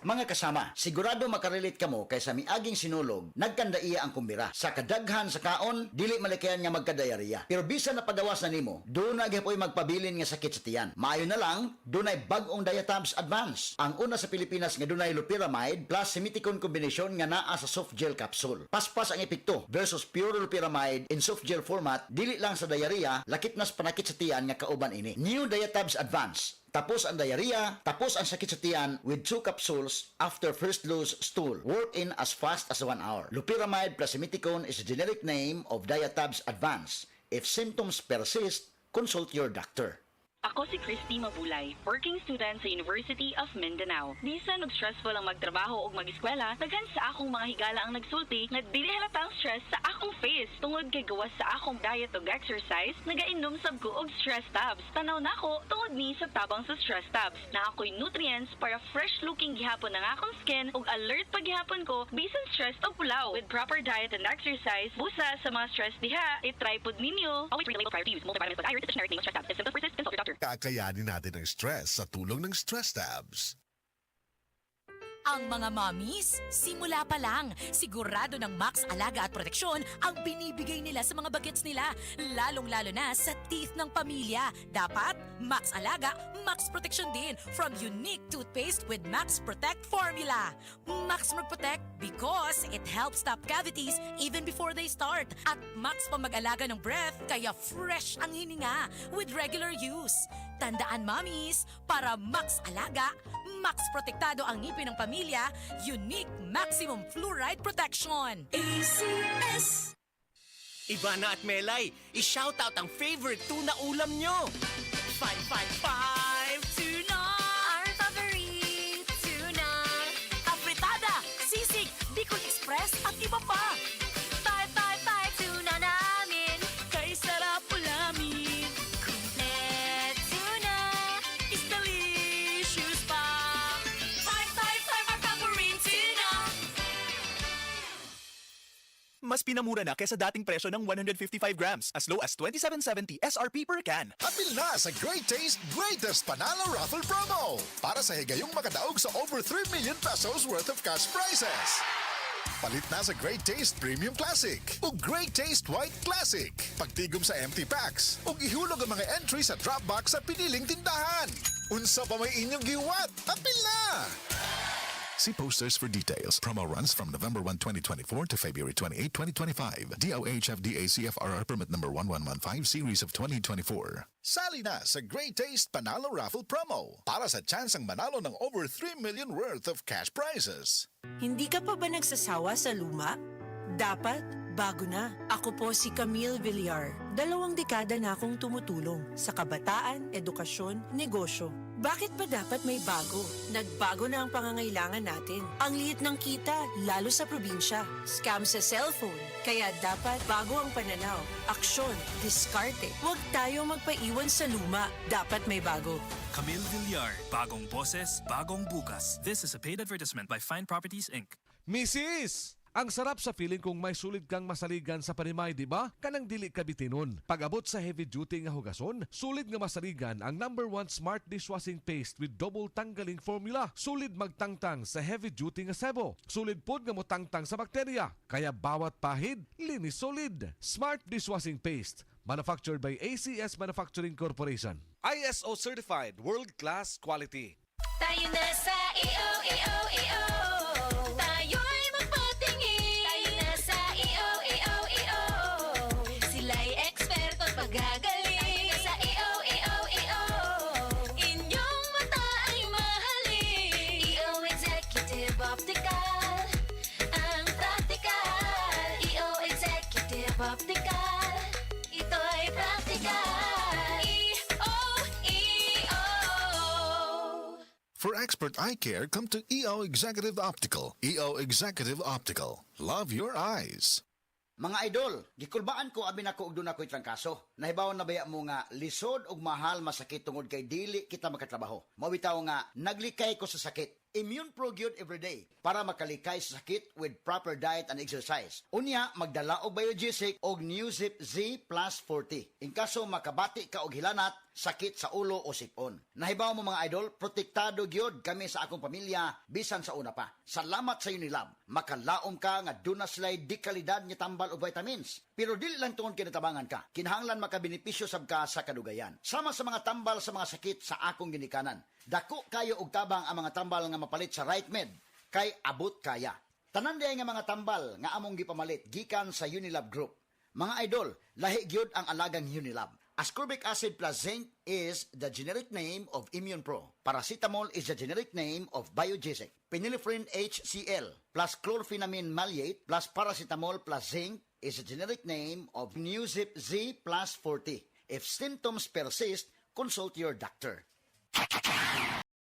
Mga kasama, sigurado makarelate kamo kay sa miaging sinulog, nagkandaiya ang kumbira. Sa kadaghan sa kaon, dili malikayan nga magkadayariya. Pero bisan na pagawas na nimo, doon na gyapon magpabilin nga sakit sa tiyan. Maayo na lang, dunay bag-ong Diatabs Advance. Ang una sa Pilipinas nga dunay loperamide plus semiticone combination nga naa sa soft gel capsule. Paspas ang epekto versus pure loperamide in soft gel format, dili lang sa diarrhea, lakit nas panakit sa tiyan nga kauban ini. New Diatabs Advance. Tapos ang diarrhea, tapos ang sakit sa tiyan with 2 capsules after first loose stool. Work in as fast as 1 hour. Loperamide plus semiticone is a generic name of Diatabs Advance. If symptoms persist, consult your doctor. Ako si Christy Mabulay, working student sa University of Mindanao. Bisan og stressful ang magtrabaho o mag-eskwela, daghan sa akong mga higala ang nagsulti nga dili halatang stress sa akong face tungod kay gawas sa akong diet ug exercise, nagainom sab ko og stress tabs. Tanaw nako tungod ni sa tabang sa stress tabs. Na ako'y nutrients para fresh looking gihapon ang akong skin ug alert pa gihapon ko bisan stress o pulaw. With proper diet and exercise, busa sa mga stress diha, i-try pod ninyo. Always read the label prior to use. Multivitamins plus iron is a generic name of stress tabs. If symptoms persist, consult your doctor. Kakayanin natin ang stress sa tulong ng Stress Tabs. Ang mga mommies, simula pa lang, sigurado ng Max Alaga at Proteksyon ang binibigay nila sa mga bagets nila, lalong-lalo na sa teeth ng pamilya. Dapat Max Alaga, Max Proteksyon din from unique toothpaste with Max Protect formula. Max Protect because it helps stop cavities even before they start. At Max pa mag-alaga ng breath kaya fresh ang hininga with regular use. Tandaan mommies, para Max Alaga, Max Protektado ang ngipin ng pamilya, unique maximum fluoride protection. ACS! Ivana at Melay, i-shoutout ang favorite tuna ulam nyo. 555 tuna! Our favorite tuna! Apritada, sisig, Bicol Express at iba pa. 555 tuna namin, kay sarap ulamin. Complete tuna, is delicious pa. 555 our favorite tuna! Mas pinamura na kesa dating presyo ng 155 grams, as low as 27.70 SRP per can. Apil na sa Great Taste Greatest Panalo Raffle Promo para sa higayong makadaog sa over 3 million pesos worth of cash prizes. Palit na sa Great Taste Premium Classic o Great Taste White Classic. Pagtigom sa empty packs o ihulog ang mga entry sa drop box sa piniling tindahan. Unsa pa may inyong giwat? Apil na! See posters for details. Promo runs from November 1, 2024 to February 28, 2025. DOH FDA CFRR Permit Number 1115 Series of 2024. Sali na sa Great Taste Panalo Raffle Promo para sa chance ang manalo ng over 3 million worth of cash prizes. Hindi ka pa ba nagsasawa sa luma? Dapat bago na. Ako po si Camille Villar. 2 dekada na akong tumutulong sa kabataan, edukasyon, negosyo. Bakit ba dapat may bago? Nagbago na ang pangangailangan natin. Ang liit ng kita, lalo sa probinsya. Scam sa cellphone. Kaya dapat bago ang pananaw. Aksyon, diskarte. Huwag tayo magpaiwan sa luma. Dapat may bago. Camille Villar, bagong boses, bagong bukas. This is a paid advertisement by Fine Properties, Inc. Mrs. Ang sarap sa feeling kung may sulit kang masaligan sa panimay, di ba? Kanang dili ka bitinon. Pag-abot sa heavy duty nga hugason, sulit nga masaligan ang #1 smart dishwashing paste with double tanggaling formula. Sulit magtangtang sa heavy duty nga sebo. Sulit pod nga motangtang sa bakterya. Kaya bawat pahid, linis solid. Smart dishwashing paste. Manufactured by ACS Manufacturing Corporation. ISO certified world-class quality. Tayo na sa EO. Tayo'y magpatingin. Tayo na sa EO. Sila'y eksperto at pagagaling. Tayo na sa EO. Inyong mata ay mahalin. EO Executive Optical. Ang practical. EO Executive Optical. Ito'y practical. EO. For expert eye care, come to EO Executive Optical. EO Executive Optical. Love your eyes. Mga idol, gikulbaan ko abi nako og doon ako'y trangkaso. Nahibaw na baya mo nga lisod og mahal masakit tungod kay dili kita makatrabaho. Mawitaw nga naglikay ko sa sakit. Immune Pro Gyud everyday para makalikay sa sakit with proper diet and exercise. Unya, magdala og Biogesic og Newzip Z plus 40. In kaso makabati ka og hilanat, sakit sa ulo o sipon. Nahibaw mo mga idol, protektado gyud kami sa akong pamilya bisan sa una pa. Salamat sa Unilab. Makalaom ka nga duna sila'y di kalidad nga tambal o vitamins. Pero dili lang tungod kinatabangan ka. Kinahanglan makabenepisyo sab ka sa kadugayan. Sama sa mga tambal sa mga sakit sa akong ginikanan. Dako kayo og tabang ang mga tambal nga mapalit sa Right Med kay abot kaya. Tanan diay nga mga tambal nga among gipamalit gikan sa Unilab Group. Mga idol, lahi gyud ang alagang Unilab. Ascorbic acid plus zinc is the generic name of Immune Pro. Paracetamol is the generic name of Biogesic. Phenylephrine HCl plus chlorphenamine maleate plus paracetamol plus zinc is the generic name of Newzip Z plus 40. If symptoms persist, consult your doctor.